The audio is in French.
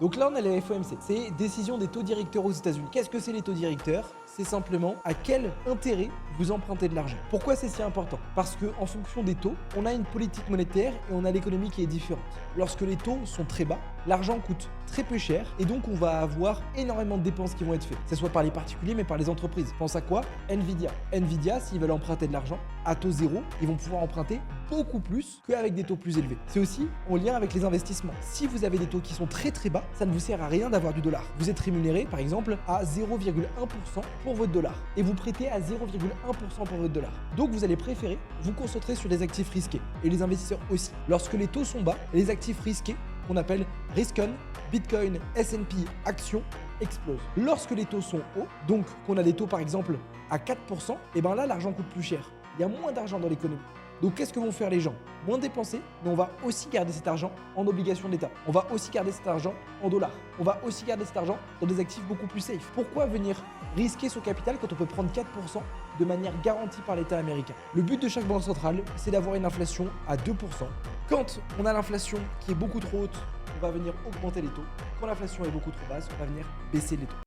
Donc là, on a les FOMC. C'est décision des taux directeurs aux États-Unis. Qu'est-ce que c'est les taux directeurs? C'est simplement à quel intérêt vous empruntez de l'argent. Pourquoi c'est si important? Parce qu'en fonction des taux, on a une politique monétaire et on a l'économie qui est différente. Lorsque les taux sont très bas, l'argent coûte très peu cher et donc on va avoir énormément de dépenses qui vont être faites. Que ce soit par les particuliers mais par les entreprises. Pense à quoi? Nvidia. Nvidia, s'ils veulent emprunter de l'argent à taux zéro, ils vont pouvoir emprunter beaucoup plus qu'avec des taux plus élevés. C'est aussi en lien avec les investissements. Si vous avez des taux qui sont très très bas, ça ne vous sert à rien d'avoir du dollar. Vous êtes rémunéré par exemple à 0,1% pour votre dollar et vous prêtez à 0,1% pour votre dollar. Donc vous allez préférer vous concentrer sur des actifs risqués et les investisseurs aussi. Lorsque les taux sont bas, les actifs risqués qu'on appelle risk on, Bitcoin, S&P, actions explosent. Lorsque les taux sont hauts, donc qu'on a des taux par exemple à 4%, et bien là l'argent coûte plus cher. Il y a moins d'argent dans l'économie. Donc qu'est-ce que vont faire les gens? Moins dépenser, mais on va aussi garder cet argent en obligations d'État. On va aussi garder cet argent en dollars. On va aussi garder cet argent dans des actifs beaucoup plus safe. Pourquoi venir risquer son capital quand on peut prendre 4% de manière garantie par l'État américain? Le but de chaque banque centrale, c'est d'avoir une inflation à 2%. Quand on a l'inflation qui est beaucoup trop haute, on va venir augmenter les taux. Quand l'inflation est beaucoup trop basse, on va venir baisser les taux.